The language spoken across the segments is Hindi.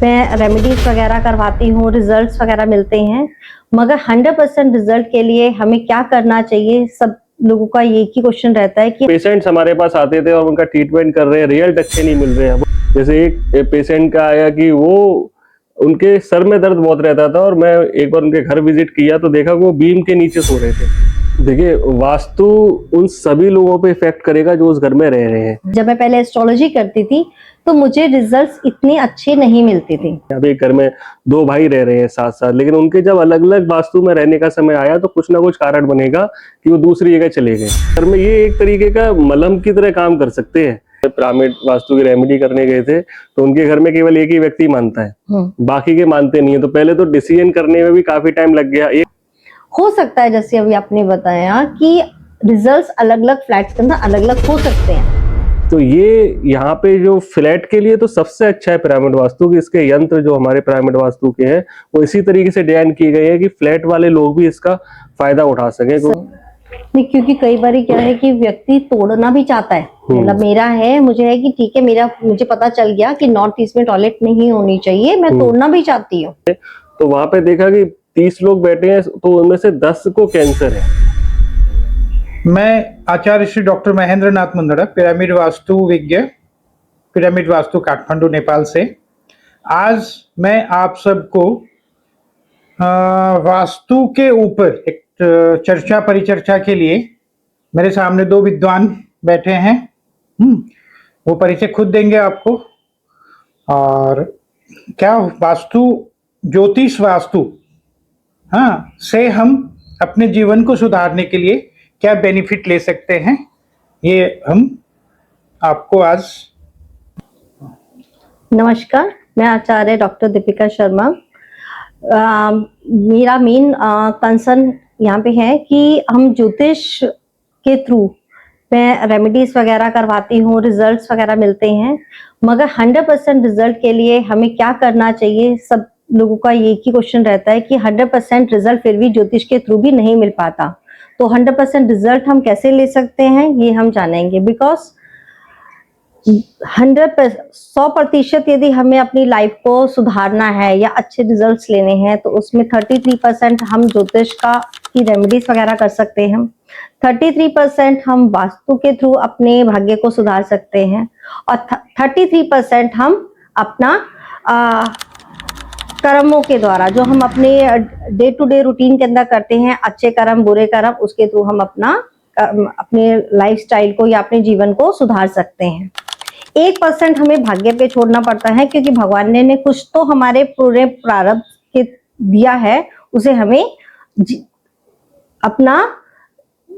मैं रेमेडीज वगैरह करवाती हूँ, रिजल्ट्स वगैरह मिलते हैं, मगर 100% रिजल्ट के लिए हमें क्या करना चाहिए, सब लोगों का एक ही क्वेश्चन रहता है कि पेशेंट्स हमारे पास आते थे और उनका ट्रीटमेंट कर रहे हैं, रिजल्ट अच्छे नहीं मिल रहे हैं। जैसे एक पेशेंट का आया कि वो उनके सर में दर्द बहुत रहता था और मैं एक बार उनके घर विजिट किया तो देखा वो बीम के नीचे सो रहे थे। देखिए, वास्तु उन सभी लोगों पे इफेक्ट करेगा जो उस घर में रह रहे हैं। जब मैं पहले एस्ट्रोलॉजी करती थी तो मुझे रिजल्ट्स इतने अच्छे नहीं मिलते थे। अभी घर में दो भाई रह रहे हैं साथ साथ, लेकिन उनके जब अलग अलग वास्तु में रहने का समय आया तो कुछ ना कुछ कारण बनेगा कि वो दूसरी जगह चले गए। घर में ये एक तरीके का मलहम की तरह काम कर सकते हैं। पिरामिड वास्तु की रेमेडी करने गए थे तो उनके घर में केवल एक ही व्यक्ति मानता है, बाकी के मानते नहीं है। तो पहले तो डिसीजन करने में भी काफी टाइम लग गया। हो सकता है जैसे अभी आपने बताया कि रिजल्ट्स अलग अलग फ्लैट्स के अंदर अलग अलग हो सकते हैं, तो ये यहाँ पे जो फ्लैट के लिए तो सबसे अच्छा है पिरामिड वास्तु की। इसके यंत्र जो हमारे पिरामिड वास्तु के हैं वो इसी तरीके से डिजाइन किए गए हैं कि फ्लैट वाले लोग भी इसका फायदा उठा सके। नहीं, क्योंकि कई बार क्या है कि व्यक्ति तोड़ना भी चाहता है, मतलब मेरा है, मुझे है कि ठीक है, मुझे पता चल गया कि नॉर्थ ईस्ट में टॉयलेट नहीं होनी चाहिए, मैं तोड़ना भी चाहती हूँ। तो वहां पे देखा कि 30 लोग बैठे हैं तो उनमें से 10 को कैंसर है। मैं आचार्य श्री डॉक्टर महेंद्र नाथ मुंदड़ा, पिरामिड वास्तु विज्ञ, पिरामिड वास्तु काठमांडू नेपाल से। आज मैं आप सबको वास्तु के ऊपर एक चर्चा परिचर्चा के लिए मेरे सामने दो विद्वान बैठे हैं। वो परिचय खुद देंगे आपको। और क्या वास्तु, ज्योतिष वास्तु से हम अपने जीवन को सुधारने के लिए क्या बेनिफिट ले सकते हैं, ये हम आपको आज। नमस्कार, मैं आचार्य डॉक्टर दीपिका शर्मा। मेरा मेन कंसर्न यहाँ पे है कि हम ज्योतिष के थ्रू मैं रेमेडीज वगैरह करवाती हूँ, रिजल्ट्स वगैरह मिलते हैं, मगर 100% रिजल्ट के लिए हमें क्या करना चाहिए, सब लोगों का एक ही क्वेश्चन रहता है कि 100% रिजल्ट फिर भी ज्योतिष के थ्रू भी नहीं मिल पाता, तो 100% रिजल्ट हम कैसे ले सकते हैं ये हम जानेंगे। बिकॉज 100% यदि हमें अपनी लाइफ को सुधारना है या अच्छे रिजल्ट्स लेने हैं तो उसमें 33% हम ज्योतिष की रेमेडीज वगैरह कर सकते हैं, 33% हम वास्तु के थ्रू अपने भाग्य को सुधार सकते हैं, और 33% हम अपना कर्मों के द्वारा जो हम अपने डे टू डे रूटीन के अंदर करते हैं, अच्छे कर्म बुरे कर्म, उसके थ्रू हम अपने लाइफस्टाइल को या अपने जीवन को सुधार सकते हैं। 1% हमें भाग्य पे छोड़ना पड़ता है, क्योंकि भगवान ने कुछ तो हमारे पूरे प्रारब्ध के दिया है, उसे हमें अपना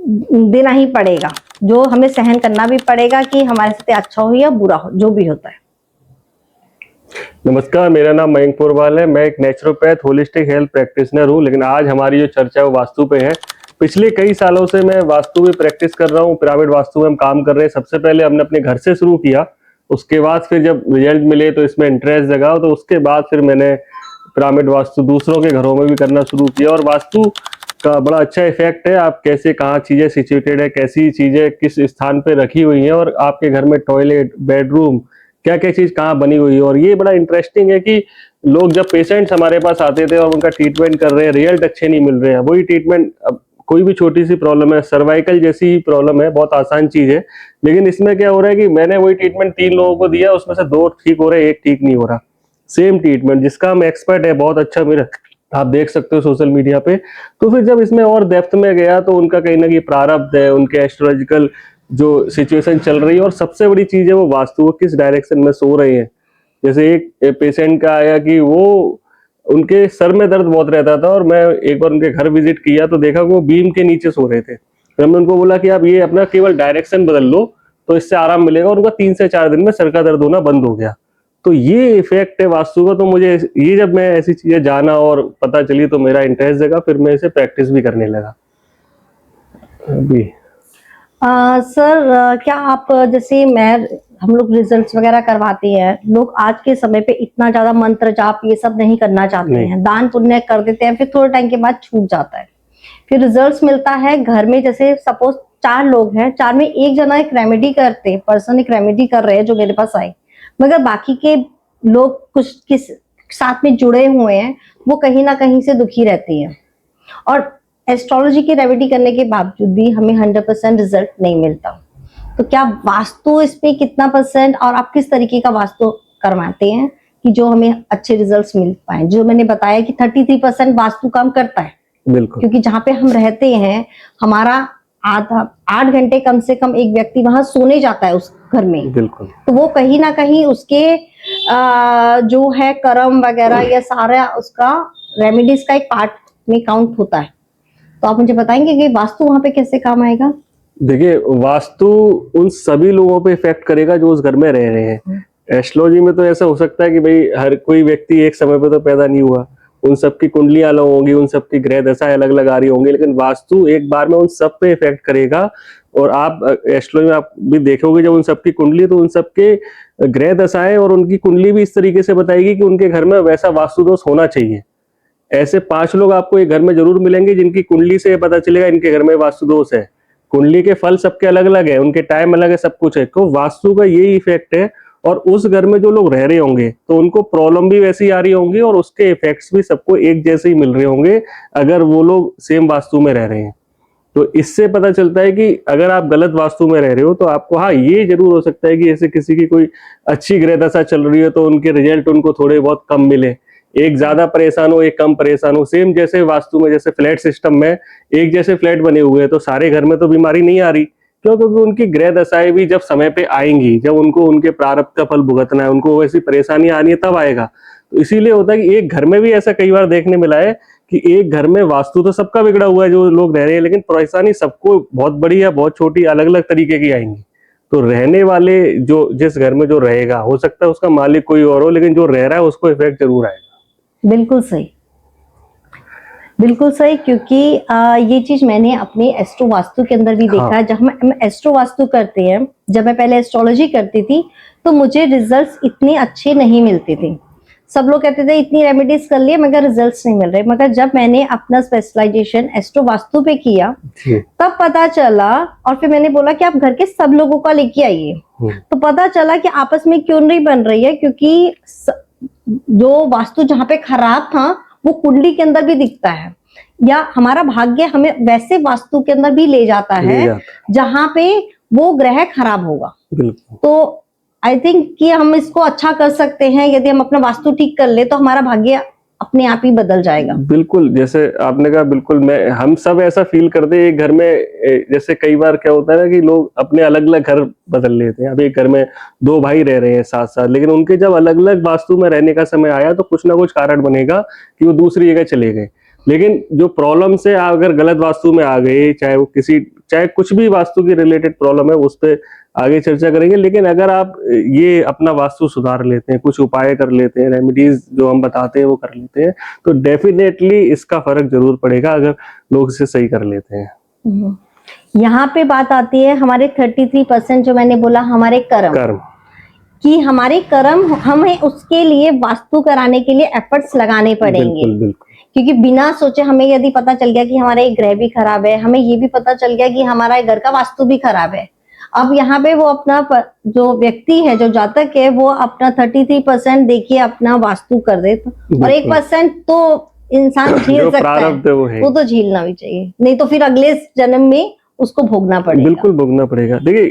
देना ही पड़ेगा, जो हमें सहन करना भी पड़ेगा कि हमारे साथ अच्छा हो या बुरा हो, जो भी होता है। नमस्कार, मेरा नाम मयंक पोरवाल है। मैं एक नेचुरोपैथ होलिस्टिक हेल्थ प्रैक्टिशनर हूँ, लेकिन आज हमारी जो चर्चा है वो वास्तु पे है। पिछले कई सालों से मैं वास्तु में प्रैक्टिस कर रहा हूँ, पिरामिड वास्तु में हम काम कर रहे हैं। सबसे पहले हमने अपने घर से शुरू किया, उसके बाद फिर जब रिजल्ट मिले तो इसमें इंटरेस्ट जगा, तो उसके बाद फिर मैंने पिरामिड वास्तु दूसरों के घरों में भी करना शुरू किया। और वास्तु का बड़ा अच्छा इफेक्ट है, आप कैसे कहाँ चीजें सिचुएटेड है, कैसी चीजें किस स्थान पे रखी हुई हैं, और आपके घर में टॉयलेट, बेडरूम, क्या क्या चीज कहाँ बनी हुई है। और ये बड़ा इंटरेस्टिंग है कि लोग जब पेशेंट्स हमारे पास आते थे और उनका ट्रीटमेंट कर रहे हैं, रिजल्ट अच्छे नहीं मिल रहे हैं, वही ट्रीटमेंट, अब कोई भी छोटी सी प्रॉब्लम है, सर्वाइकल जैसी प्रॉब्लम है, बहुत आसान चीज है, लेकिन इसमें क्या हो रहा है कि मैंने वही ट्रीटमेंट 3 लोगों को दिया, उसमें से 2 ठीक हो रहे, 1 ठीक नहीं हो रहा। सेम ट्रीटमेंट जिसका हम एक्सपर्ट है, बहुत अच्छा, मेरा आप देख सकते हो सोशल मीडिया पे। तो फिर जब इसमें और डेप्थ में गया तो उनका कहीं ना कहीं प्रारब्ध है, उनके एस्ट्रोलॉजिकल जो सिचुएशन चल रही है, और सबसे बड़ी चीज है वो वास्तु, वो किस डायरेक्शन में सो रहे हैं। जैसे एक पेशेंट का आया कि वो उनके सर में दर्द बहुत रहता था और मैं एक बार उनके घर विजिट किया तो देखा वो बीम के नीचे सो रहे थे। तो हमने उनको बोला कि आप ये अपना केवल डायरेक्शन बदल लो तो इससे आराम मिलेगा, और उनका 3 से 4 दिन में सर का दर्द होना बंद हो गया। तो ये इफेक्ट है वास्तु का। तो मुझे ये, जब मैं ऐसी चीजें जाना और पता चली तो मेरा इंटरेस्ट जगा, फिर मैं इसे प्रैक्टिस भी करने लगा अभी। सर, क्या आप, जैसे हम लोग रिजल्ट्स वगैरह करवाते हैं, लोग आज के समय पे इतना ज्यादा मंत्र जाप ये सब नहीं करना चाहते हैं, दान पुण्य कर देते हैं, फिर थोड़े टाइम के बाद छूट जाता है, फिर रिजल्ट्स मिलता है घर में। जैसे सपोज 4 लोग हैं, 4 में एक जना एक रेमेडी करते हैं, पर्सन एक रेमेडी कर रहे हैं जो मेरे पास आए, मगर बाकी के लोग कुछ साथ में जुड़े हुए हैं वो कहीं ना कहीं से दुखी रहती हैं, और एस्ट्रोलॉजी की रेमेडी करने के बावजूद भी हमें 100% रिजल्ट नहीं मिलता। तो क्या वास्तु इस पे कितना परसेंट, और आप किस तरीके का वास्तु करवाते हैं कि जो हमें अच्छे रिजल्ट्स मिल पाए? जो मैंने बताया कि 33% वास्तु काम करता है, बिल्कुल क्योंकि जहाँ पे हम रहते हैं हमारा आधा 8 घंटे कम से कम एक व्यक्ति वहां सोने जाता है उस घर में, बिल्कुल। तो वो कहीं ना कहीं उसके जो है कर्म वगैरह या सारा उसका रेमेडीज का एक पार्ट में काउंट होता है। तो आप मुझे बताएंगे कि वास्तु वहां पे कैसे काम आएगा? देखिए, वास्तु उन सभी लोगों पे इफेक्ट करेगा जो उस घर में रह रहे हैं। एस्ट्रोलॉजी में तो ऐसा हो सकता है कि भाई हर कोई व्यक्ति एक समय पे तो पैदा नहीं हुआ, उन सबकी कुंडलियां अलग होंगी, उन सबकी ग्रह दशाएं अलग अलग आ रही होंगी, लेकिन वास्तु एक बार में उन सब पे इफेक्ट करेगा। और आप एस्ट्रोलॉजी में आप भी देखोगे जब उन सबकी कुंडली, तो उन सबके ग्रह दशाएं और उनकी कुंडली भी इस तरीके से बताएगी कि उनके घर में वैसा वास्तु दोष होना चाहिए। ऐसे 5 लोग आपको एक घर में जरूर मिलेंगे जिनकी कुंडली से पता चलेगा इनके घर में वास्तु दोष है। कुंडली के फल सबके अलग अलग है, उनके टाइम अलग है, सब कुछ है, तो वास्तु का यही इफेक्ट है। और उस घर में जो लोग रह रहे होंगे तो उनको प्रॉब्लम भी वैसी आ रही होंगी और उसके इफेक्ट्स भी सबको एक जैसे ही मिल रहे होंगे अगर वो लोग सेम वास्तु में रह रहे हैं। तो इससे पता चलता है कि अगर आप गलत वास्तु में रह रहे हो तो आपको, हाँ, ये जरूर हो सकता है कि ऐसे किसी की कोई अच्छी ग्रह दशा चल रही है तो उनके रिजल्ट उनको थोड़े बहुत कम मिले, एक ज्यादा परेशान हो एक कम परेशान हो। सेम जैसे वास्तु में, जैसे फ्लैट सिस्टम में एक जैसे फ्लैट बने हुए हैं तो सारे घर में तो बीमारी नहीं आ रही, क्यों? क्योंकि उनकी ग्रह दशाएं भी जब समय पे आएंगी, जब उनको उनके प्रारब्ध का फल भुगतना है, उनको वैसी परेशानी आनी है, तब आएगा। तो इसीलिए होता है कि एक घर में भी ऐसा कई बार देखने मिला है कि एक घर में वास्तु तो सबका बिगड़ा हुआ है जो लोग रह रहे हैं, लेकिन परेशानी सबको बहुत बड़ी या बहुत छोटी अलग अलग तरीके की आएंगी। तो रहने वाले जो जिस घर में जो रहेगा, हो सकता है उसका मालिक कोई और हो, लेकिन जो रह रहा है उसको इफेक्ट जरूर आएगा। बिल्कुल सही, बिल्कुल सही, क्योंकि ये चीज मैंने अपने एस्ट्रो वास्तु के अंदर भी देखा है। जब हम एस्ट्रो वास्तु करते हैं, जब मैं पहले एस्ट्रोलॉजी करती थी तो मुझे रिजल्ट्स इतने अच्छे नहीं मिलते थे। सब लोग कहते थे इतनी रेमेडीज कर लिए मगर रिजल्ट्स नहीं मिल रहे। मगर जब मैंने अपना स्पेशलाइजेशन एस्ट्रो वास्तु पे किया तब पता चला, और फिर मैंने बोला कि आप घर के सब लोगों का लेके आइए, तो पता चला कि आपस में क्यों नहीं बन रही है, क्योंकि जो वास्तु जहाँ पे खराब था वो कुंडली के अंदर भी दिखता है, या हमारा भाग्य हमें वैसे वास्तु के अंदर भी ले जाता है जहाँ पे वो ग्रह खराब होगा। तो आई थिंक कि हम इसको अच्छा कर सकते हैं, यदि हम अपना वास्तु ठीक कर ले तो हमारा भाग्य अपने आप ही बदल जाएगा। बिल्कुल, जैसे आपने कहा, बिल्कुल हम सब ऐसा फील करते हैं एक घर में। जैसे कई बार क्या होता है ना कि लोग अपने अलग अलग घर बदल लेते हैं। अब एक घर में 2 भाई रह रहे हैं साथ साथ, लेकिन उनके जब अलग अलग वास्तु में रहने का समय आया तो कुछ ना कुछ कारण बनेगा कि वो दूसरी जगह चले गए। लेकिन जो प्रॉब्लम से अगर गलत वास्तु में आ गए, चाहे कुछ भी वास्तु की रिलेटेड प्रॉब्लम है, उस पर आगे चर्चा करेंगे। लेकिन अगर आप ये अपना वास्तु सुधार लेते हैं, कुछ उपाय कर लेते हैं, रेमेडीज जो हम बताते हैं वो कर लेते हैं, तो डेफिनेटली इसका फर्क जरूर पड़ेगा अगर लोग इसे सही कर लेते हैं। यहाँ पे बात आती है हमारे 33% जो मैंने बोला, हमारे कर्म कि हमारे कर्म, हमें उसके लिए वास्तु कराने के लिए एफर्ट्स लगाने पड़ेंगे। बिल्कुल। क्योंकि बिना सोचे हमें यदि पता चल गया कि हमारा एक ग्रह भी खराब है, हमें ये भी पता चल गया कि हमारा घर का वास्तु भी खराब है, अब यहाँ पे वो अपना जो व्यक्ति है, जो जातक है, वो अपना 33% देखिए अपना वास्तु कर दे, और 1% तो इंसान झेल सकता है, वो तो झेलना भी चाहिए, नहीं तो फिर अगले जन्म में उसको भोगना पड़ेगा। बिल्कुल भोगना पड़ेगा। देखिए,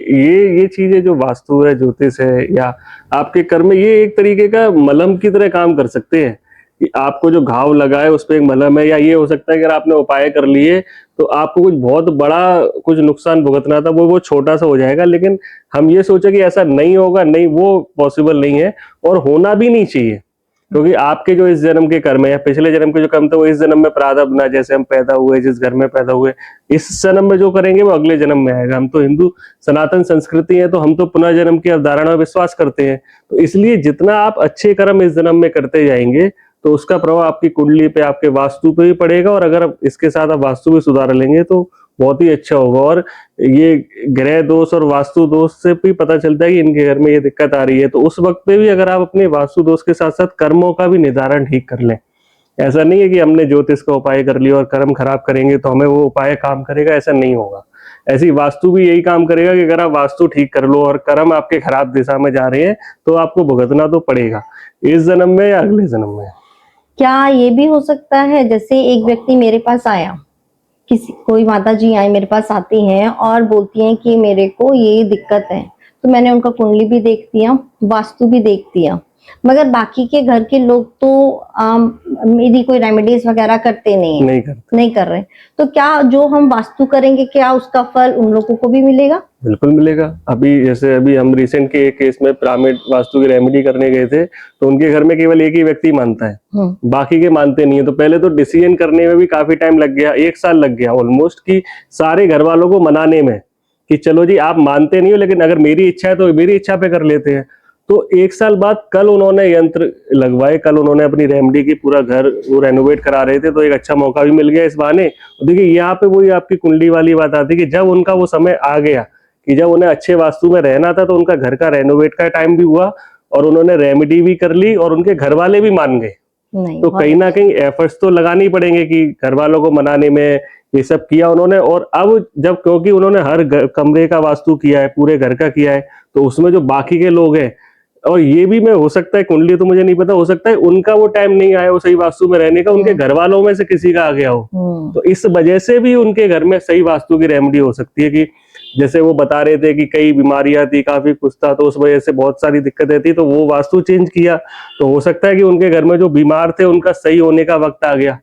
ये चीजें जो वास्तु है, ज्योतिष है, या आपके कर्म, ये एक तरीके का मलहम की तरह काम कर सकते हैं कि आपको जो घाव लगा है उस पर एक मलहम है। या ये हो सकता है कि अगर आपने उपाय कर लिए तो आपको कुछ बहुत बड़ा कुछ नुकसान भुगतना था, वो छोटा सा हो जाएगा। लेकिन हम ये सोचे कि ऐसा नहीं होगा, नहीं, वो पॉसिबल नहीं है और होना भी नहीं चाहिए, क्योंकि आपके जो इस जन्म के कर्म है या पिछले जन्म के जो कर्म थे वो इस जन्म में प्रारब्ध ना, जैसे हम पैदा हुए, जिस घर में पैदा हुए, इस जन्म में जो करेंगे वो अगले जन्म में आएगा। हम तो हिंदू सनातन संस्कृति है, तो हम तो पुनर्जन्म की अवधारणा में विश्वास करते हैं। तो इसलिए जितना आप अच्छे कर्म इस जन्म में करते जाएंगे तो उसका प्रभाव आपकी कुंडली पे, आपके वास्तु पे भी पड़ेगा। और अगर इसके साथ आप वास्तु भी सुधार लेंगे तो बहुत ही अच्छा होगा। और ये ग्रह दोष और वास्तु दोष से भी पता चलता है कि इनके घर में ये दिक्कत आ रही है, तो उस वक्त पे भी अगर आप अपने वास्तु दोष के साथ साथ कर्मों का भी निर्धारण ठीक कर लें। ऐसा नहीं है कि हमने ज्योतिष का उपाय कर लिया और कर्म खराब करेंगे तो हमें वो उपाय काम करेगा, ऐसा नहीं होगा। ऐसे ही वास्तु भी यही काम करेगा कि अगर आप वास्तु ठीक कर लो और कर्म आपके खराब दिशा में जा रहे हैं तो आपको भुगतना तो पड़ेगा, इस जन्म में या अगले जन्म में। क्या ये भी हो सकता है, जैसे एक व्यक्ति मेरे पास आया, कोई माता जी आई मेरे पास आती हैं और बोलती हैं कि मेरे को ये दिक्कत है, तो मैंने उनका कुंडली भी देख दिया, वास्तु भी देख दिया, मगर बाकी के घर के लोग तो मेरी कोई रेमेडीज वगैरह करते नहीं है, नहीं कर रहे, तो क्या जो हम वास्तु करेंगे क्या उसका फल उन लोगों को भी मिलेगा? बिल्कुल मिलेगा। अभी हम रिसेंट के एक केस में पिरामिड वास्तु की रेमेडी करने गए थे, तो उनके घर में केवल एक ही व्यक्ति मानता है, बाकी के मानते नहीं है। तो पहले तो डिसीजन करने में भी काफी टाइम लग गया, 1 साल लग गया ऑलमोस्ट, कि सारे घर वालों को मनाने में कि चलो जी आप मानते नहीं हो लेकिन अगर मेरी इच्छा है तो मेरी इच्छा पे कर लेते हैं। तो 1 साल बाद कल उन्होंने यंत्र लगवाए, कल उन्होंने अपनी रेमेडी की पूरा घर वो रेनोवेट करा रहे थे, तो एक अच्छा मौका भी मिल गया इस बहाने। देखिए यहाँ पे वही आपकी कुंडली वाली बात आती है कि जब उनका वो समय आ गया कि जब उन्हें अच्छे वास्तु में रहना था, तो उनका घर का रेनोवेट का टाइम भी हुआ और उन्होंने रेमेडी भी कर ली और उनके घर वाले भी मान गए। तो कहीं ना कहीं एफर्ट्स तो लगाने ही पड़ेंगे कि घर वालों को मनाने में, ये सब किया उन्होंने। और अब जब क्योंकि उन्होंने हर कमरे का वास्तु किया है, पूरे घर का किया है, तो उसमें जो बाकी के लोग हैं, और ये भी मैं हो सकता है कुंडली तो मुझे नहीं पता, हो सकता है उनका वो टाइम नहीं आया वो सही वास्तु में रहने का, उनके घर वालों में से किसी का आ गया हो, तो इस वजह से भी उनके घर में सही वास्तु की रेमेडी हो सकती है। कि जैसे वो बता रहे थे कि कई बीमारियां थी, काफी कुछ था, तो उस वजह से बहुत सारी दिक्कतें थी, तो वो वास्तु चेंज किया, तो हो सकता है कि उनके घर में जो बीमार थे उनका सही होने का वक्त आ गया,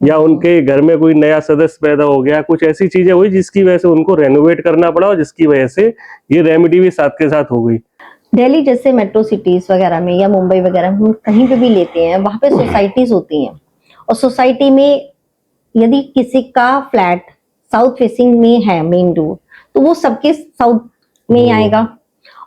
या उनके घर में कोई नया सदस्य पैदा हो गया, कुछ ऐसी चीजें हुई जिसकी वजह से उनको रेनोवेट करना पड़ा और जिसकी वजह से ये रेमेडी भी साथ के साथ हो गई। दिल्ली जैसे मेट्रो सिटीज वगैरह में या मुंबई वगैरह में, हम कहीं पे भी लेते हैं, वहां पे सोसाइटीज होती हैं, और सोसाइटी में यदि किसी का फ्लैट साउथ फेसिंग में है मेन डोर, तो वो सबके साउथ में ही आएगा,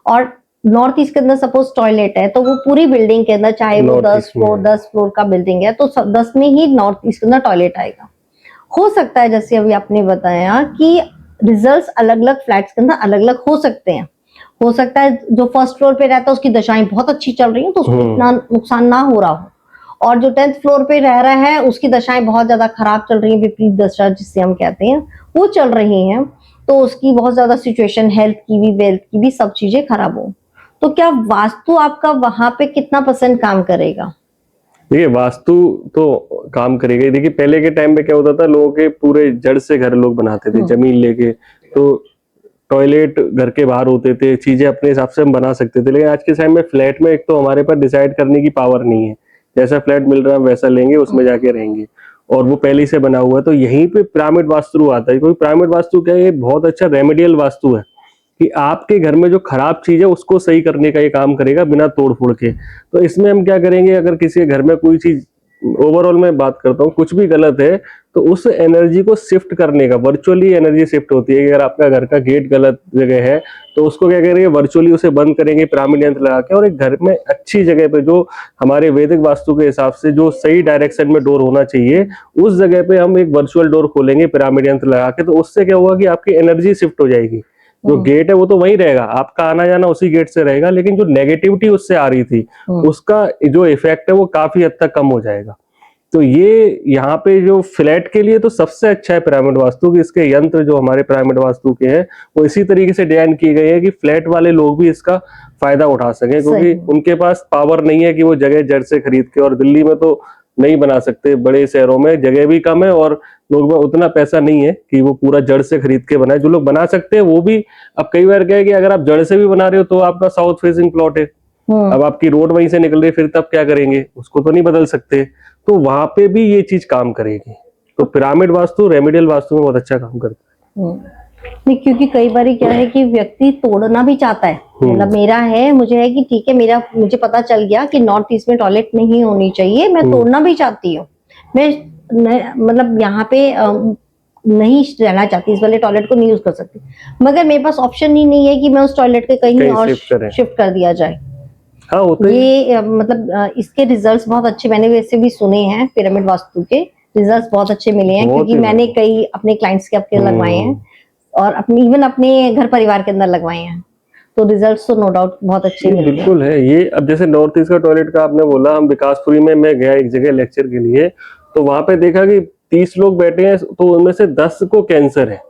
और नॉर्थ ईस्ट के अंदर सपोज टॉयलेट है, तो वो पूरी बिल्डिंग के अंदर, चाहे वो 10 फ्लोर का बिल्डिंग है, तो 10 में ही नॉर्थ ईस्ट के अंदर टॉयलेट आएगा। हो सकता है जैसे अभी आपने बताया कि रिजल्ट्स अलग अलग फ्लैट्स के अंदर अलग अलग हो सकते हैं। हो सकता है जो फर्स्ट फ्लोर पे रहता है उसकी दशाएं बहुत अच्छी चल रही हैं, तो उसको इतना नुकसान ना हो रहा हो, और जो 10th फ्लोर पे रह रहा है उसकी दशाएं बहुत ज्यादा खराब चल रही हैं, विपरीत दशा जिसे हम कहते हैं, वो चल रही हैं, तो उसकी बहुत ज्यादा सिचुएशन, हेल्थ की भी, वेल्थ की भी, सब चीजें खराब हो। तो क्या वास्तु आपका वहां पे कितना % काम करेगा? देखिए वास्तु तो काम करेगा। देखिए पहले के टाइम में क्या होता था, लोगों के पूरे जड़ से घर लोग बनाते थे, जमीन लेके, तो टॉयलेट घर के बाहर होते थे, चीजें अपने हिसाब से हम बना सकते थे। लेकिन आज के टाइम में फ्लैट में एक तो हमारे पास डिसाइड करने की पावर नहीं है, जैसा फ्लैट मिल रहा है वैसा लेंगे, उसमें जाके रहेंगे, और वो पहले से बना हुआ है। तो यहीं पे पिरामिड वास्तु आता है, क्योंकि पिरामिड वास्तु क्या है, ये बहुत अच्छा रेमेडियल वास्तु है कि आपके घर में जो खराब चीज है उसको सही करने का ये काम करेगा बिना तोड़ फोड़ के। तो इसमें हम क्या करेंगे, अगर किसी के घर में कोई चीज, ओवरऑल मैं बात करता हूँ, कुछ भी गलत है, तो उस एनर्जी को शिफ्ट करने का, वर्चुअली एनर्जी शिफ्ट होती है कि अगर आपका घर का गेट गलत जगह है तो उसको क्या करेंगे, वर्चुअली उसे बंद करेंगे पिरामिड यंत्र लगा के, और एक घर में अच्छी जगह पे जो हमारे वैदिक वास्तु के हिसाब से जो सही डायरेक्शन में डोर होना चाहिए, उस जगह पे हम एक वर्चुअल डोर खोलेंगे पिरामिड यंत्र लगा के। तो उससे क्या होगा कि आपकी एनर्जी शिफ्ट हो जाएगी, जो गेट है वो तो वहीं रहेगा, आपका आना जाना उसी गेट से रहेगा, लेकिन जो नेगेटिविटी उससे आ रही थी उसका जो इफेक्ट है वो काफी हद तक कम हो जाएगा। तो ये यहाँ पे जो फ्लैट के लिए तो सबसे अच्छा है पिरामिड वास्तु की। इसके यंत्र जो हमारे पिरामिड वास्तु के हैं वो इसी तरीके से डिजाइन किए गए हैं कि फ्लैट वाले लोग भी इसका फायदा उठा सकें, क्योंकि उनके पास पावर नहीं है कि वो जगह जड़ से खरीद के, और दिल्ली में तो नहीं बना सकते, बड़े शहरों में जगह भी कम है और लोग में उतना पैसा नहीं है कि वो पूरा जड़ से खरीद के बनाए। जो लोग बना सकते हैं वो भी, अब कई बार क्या है कि अगर आप जड़ से भी बना रहे हो तो आपका साउथ फेसिंग प्लॉट है, अब आपकी रोड वहीं से निकल रही है, फिर तब क्या करेंगे, उसको तो नहीं बदल सकते, तो वहां पे भी ये चीज काम करेगी। तो पिरामिड वास्तु रेमेडियल वास्तु में बहुत अच्छा काम करता है। नहीं, क्योंकि कई बार क्या है कि व्यक्ति तोड़ना भी चाहता है, मतलब मेरा है, मुझे है कि ठीक है, मुझे पता चल गया कि नॉर्थ ईस्ट में टॉयलेट नहीं होनी चाहिए, मैं तोड़ना भी चाहती हूँ, मैं मतलब यहाँ पे नहीं रहना चाहती, इस वाले टॉयलेट को नहीं यूज कर सकती, मगर मेरे पास ऑप्शन ही नहीं है कि मैं उस टॉयलेट के कहीं और शिफ्ट कर दिया जाए। हाँ, ये मतलब इसके रिजल्ट्स बहुत अच्छे, मैंने वैसे भी सुने हैं, पिरामिड वास्तु के रिजल्ट्स बहुत अच्छे मिले हैं, क्योंकि मैंने कई अपने क्लाइंट्स के आपके लगवाए हैं और इवन अपने घर परिवार के अंदर लगवाए हैं, तो रिजल्ट्स तो नो डाउट बहुत अच्छे मिले हैं। बिल्कुल है ये। अब जैसे नॉर्थ ईस्ट का टॉयलेट का आपने बोला, हम विकासपुरी में मैं गया एक जगह लेक्चर के लिए, तो वहां पे देखा कि 30 लोग बैठे हैं, तो उनमें से 10 को कैंसर है,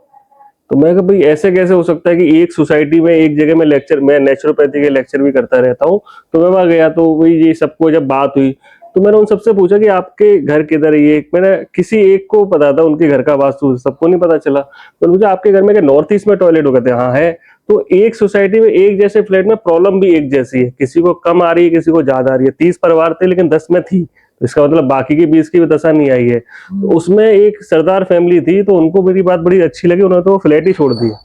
तो मैं कहा भाई ऐसे कैसे हो सकता है कि एक सोसाइटी में एक जगह में लेक्चर, मैं नेचुरोपैथी के लेक्चर भी करता रहता हूँ, तो मैं वहां गया तो वही ये सबको जब बात हुई तो मैंने उन सबसे पूछा कि आपके घर किधर है, ये मैंने किसी एक को पता था उनके घर का वास्तु, सबको नहीं पता चला। तो मुझे आपके घर में क्या नॉर्थ ईस्ट में टॉयलेट हो गए थे? हाँ है। तो एक सोसाइटी में एक जैसे फ्लैट में प्रॉब्लम भी एक जैसी है, किसी को कम आ रही है किसी को ज्यादा आ रही है। 30 परिवार थे लेकिन 10 में थी, तो इसका मतलब बाकी के 20 की भी दशा नहीं आई है। तो उसमें एक सरदार फैमिली थी, तो उनको मेरी बात बड़ी अच्छी लगी, उन्होंने तो वो फ्लैट ही छोड़ दिया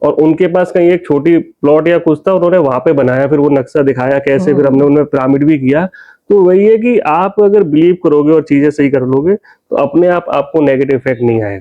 और उनके पास कहीं एक छोटी प्लॉट या कुछ था, उन्होंने वहां पे बनाया, फिर वो नक्शा दिखाया कैसे, फिर हमने उनमें पिरामिड भी किया। तो वही है कि आप अगर बिलीव करोगे और चीजें सही कर लोगे तो अपने आप आपको नेगेटिव इफेक्ट नहीं आएगा।